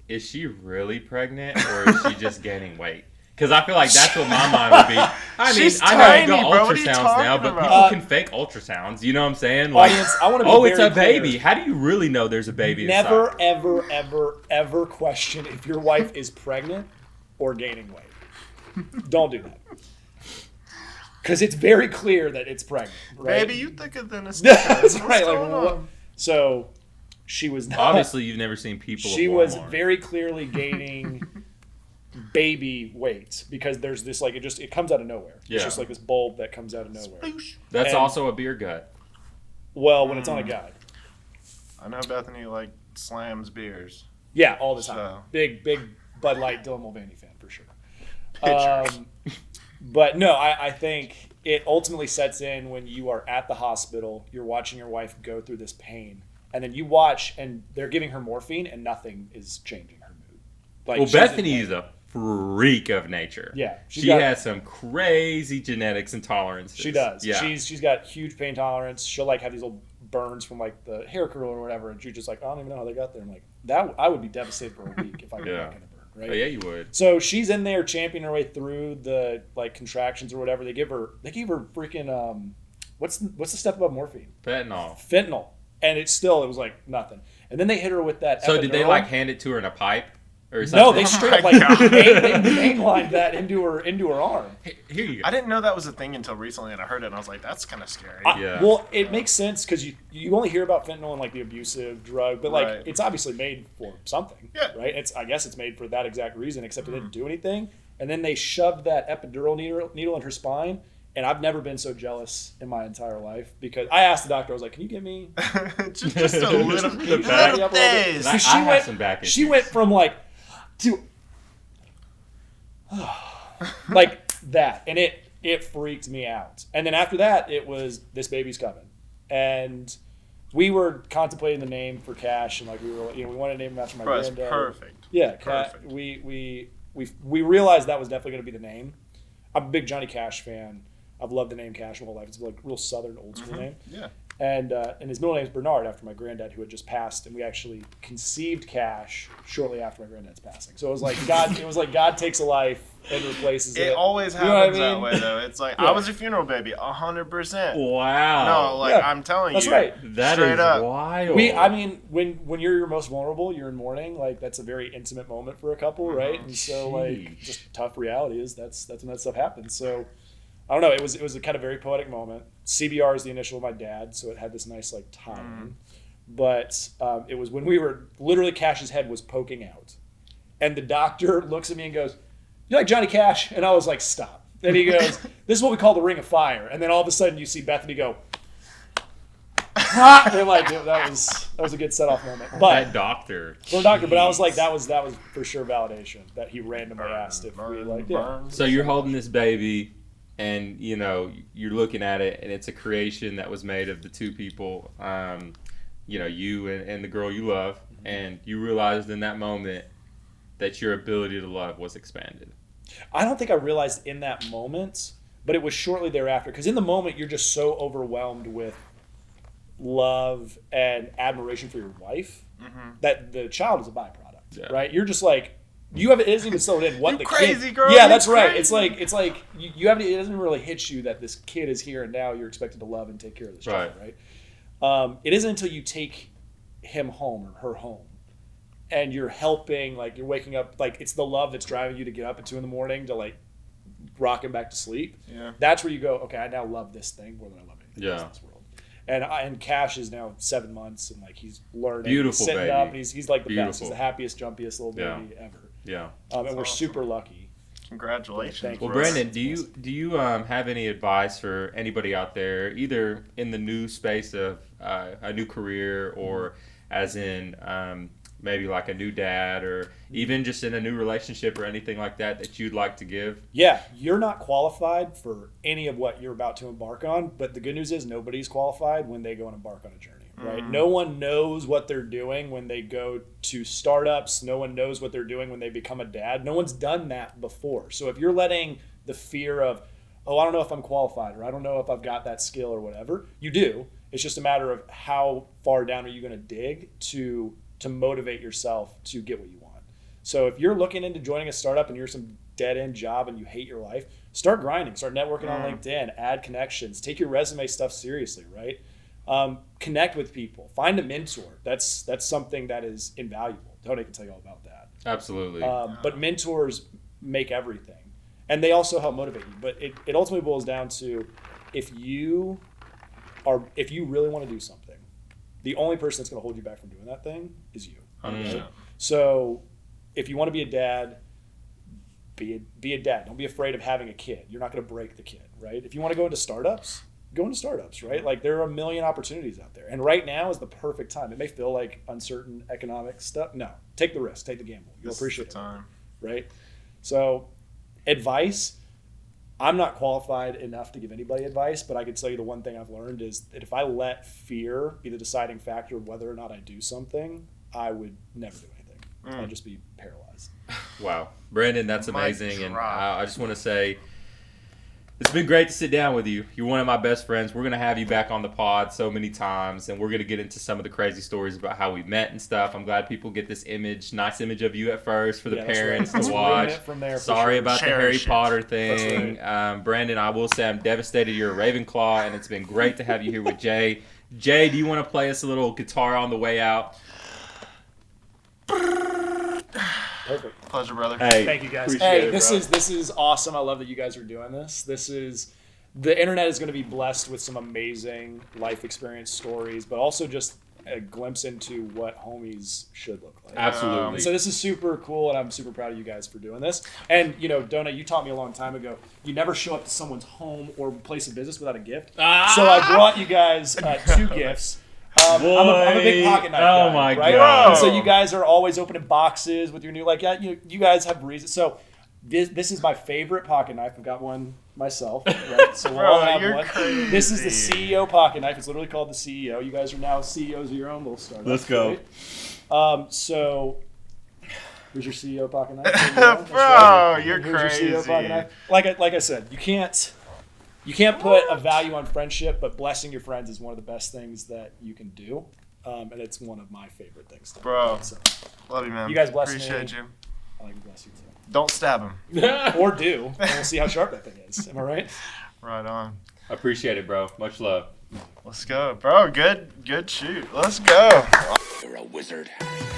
is she really pregnant or is she just gaining weight? Because I feel like that's what my mind would be. I mean, I know you got ultrasounds now, but people can fake ultrasounds. You know what I'm saying? Like, audience, I want to be it's a baby. How do you really know there's a baby inside? Never, ever, ever, ever question if your wife is pregnant or gaining weight. Don't do that. Because it's very clear that it's pregnant. Right? Baby, you thicker than a sticker. That's right. Like, so she was not. Obviously, you've never seen people. She was very clearly gaining baby weight because there's this like it comes out of nowhere. Yeah. It's just like this bulb that comes out of nowhere. That's also a beer gut. Well, when it's on a guide. I know Bethany slams beers. Yeah, all the time. So. Big Bud Light Dylan Mulvaney fan for sure. Pictures. But no, I think it ultimately sets in when you are at the hospital, you're watching your wife go through this pain, and then you watch and they're giving her morphine and nothing is changing her mood. Well, Bethany is a freak of nature. Yeah. She has some crazy genetics and tolerances. She does. Yeah. She's got huge pain tolerance. She'll have these little burns from the hair curl or whatever, and she's just I don't even know how they got there. I'm like, that I would be devastated for a week if I got that kind of burn. Right? Oh, yeah, you would. So she's in there championing her way through the contractions or whatever. They gave her freaking what's the step above morphine? Fentanyl. And it was nothing. And then they hit her with that. So epidural. did they hand it to her in a pipe or something? No, they straight up mainlined that into her arm. Here you go. I didn't know that was a thing until recently, and I heard it, and I was like, that's kind of scary. Well, it makes sense because you only hear about fentanyl and the abusive drug, but it's obviously made for something, right? I guess it's made for that exact reason, except it didn't do anything. And then they shoved that epidural needle in her spine, and I've never been so jealous in my entire life because I asked the doctor, I was like, can you give me just a little bit? I have some back issues. She went from to that, and it freaked me out. And then after that, it was this baby's coming, and we were contemplating the name for Cash, and we wanted to name him after my granddad. Perfect. Yeah, perfect. We realized that was definitely going to be the name. I'm a big Johnny Cash fan. I've loved the name Cash my whole life. It's a real Southern old school name. Yeah. And his middle name is Bernard, after my granddad, who had just passed, and we actually conceived Cash shortly after my granddad's passing. So it was God. It was God takes a life and replaces it. It always happens that way, though. It's I was a funeral baby, 100%. Wow. No, I'm telling you, that's right. That straight is up. wild. When you're your most vulnerable, you're in mourning. That's a very intimate moment for a couple, right? And so just tough reality is that's when that stuff happens. So. I don't know. It was a kind of very poetic moment. CBR is the initial of my dad, so it had this nice timing. But it was when we were literally Cash's head was poking out, and the doctor looks at me and goes, "You like Johnny Cash?" And I was like, "Stop." And he goes, "This is what we call the Ring of Fire." And then all of a sudden you see Bethany go, and that was a good set off moment. But that doctor, for a doctor, but I was like, that was for sure validation that he randomly asked if we So you're holding this baby. And, you're looking at it, and it's a creation that was made of the two people, you and the girl you love. And you realized in that moment that your ability to love was expanded. I don't think I realized in that moment, but it was shortly thereafter. Because in the moment, you're just so overwhelmed with love and admiration for your wife that the child is a byproduct, right? You're just it isn't even settled in what the crazy kid. Girl, yeah, that's right. Crazy. It's like you haven't. It doesn't really hit you that this kid is here and now you're expected to love and take care of this child, right? It isn't until you take him home or her home, and you're helping, you're waking up, it's the love that's driving you to get up at 2 a.m. to rock him back to sleep. Yeah, that's where you go. Okay, I now love this thing more than I love anything else in this world. And Cash is now 7 months, and he's learning, beautiful sitting baby. up, and he's the beautiful. best. He's the happiest, jumpiest little baby ever. Yeah, and we're super lucky. Congratulations. Well, Brandon, do you have any advice for anybody out there, either in the new space of a new career, or as in maybe a new dad, or even just in a new relationship or anything like that you'd like to give? Yeah, you're not qualified for any of what you're about to embark on, but the good news is nobody's qualified when they go and embark on a journey, right? No one knows what they're doing when they go to startups. No one knows what they're doing when they become a dad. No one's done that before. So if you're letting the fear of, I don't know if I'm qualified, or I don't know if I've got that skill or whatever, you do. It's just a matter of how far down are you going to dig to motivate yourself to get what you want. So if you're looking into joining a startup and you're some dead-end job and you hate your life, start grinding, start networking on LinkedIn, add connections, take your resume stuff seriously, right? Connect with people, find a mentor. That's something that is invaluable. Tony can tell you all about that. Absolutely. But mentors make everything, and they also help motivate you. But it ultimately boils down to if you really want to do something, the only person that's going to hold you back from doing that thing is you. 100%. So if you want to be a dad, be a dad. Don't be afraid of having a kid. You're not going to break the kid, right? If you want to go into startups, go into startups, right? Like there are a million opportunities out there. And right now is the perfect time. It may feel like uncertain economic stuff. No, take the risk, take the gamble. You'll appreciate it, right? So advice, I'm not qualified enough to give anybody advice, but I can tell you the one thing I've learned is that if I let fear be the deciding factor of whether or not I do something, I would never do anything. I'd just be paralyzed. Wow. Brandon, that's amazing. And I just want to say, it's been great to sit down with you. You're one of my best friends. We're going to have you back on the pod so many times, and we're going to get into some of the crazy stories about how we met and stuff. I'm glad people get this nice image of you at first for the parents to watch. From there, sorry about the Harry Potter thing. Right. Brandon, I will say I'm devastated you're a Ravenclaw, and it's been great to have you here with Jay. Jay, do you want to play us a little guitar on the way out? Perfect. Pleasure, brother. Hey, thank you guys. Hey, this is awesome. I love that you guys are doing this. The internet is going to be blessed with some amazing life experience stories, but also just a glimpse into what homies should look like. Absolutely. So this is super cool, and I'm super proud of you guys for doing this. And Donna, you taught me a long time ago, you never show up to someone's home or place of business without a gift. So I brought you guys 2 gifts. I'm a big pocket knife guy, my right? God. And so you guys are always opening boxes with your new, you guys have reasons. So this is my favorite pocket knife. I've got one myself, right? So we'll all have one. Crazy. This is the CEO pocket knife. It's literally called the CEO. You guys are now CEOs of your own little startup. Let's go. Right? So here's your CEO pocket knife. Bro, you're crazy. Your CEO pocket crazy. knife. Like I said, you can't put a value on friendship, but blessing your friends is one of the best things that you can do. And it's one of my favorite things to do. Bro, so, love you, man. you guys bless me. Appreciate you. I like to bless you too. Don't stab him. Or do. And we'll see how sharp that thing is. Am I right? Right on. I appreciate it, bro. Much love. Let's go. Bro, good shoot. Let's go. You're a wizard, Harry.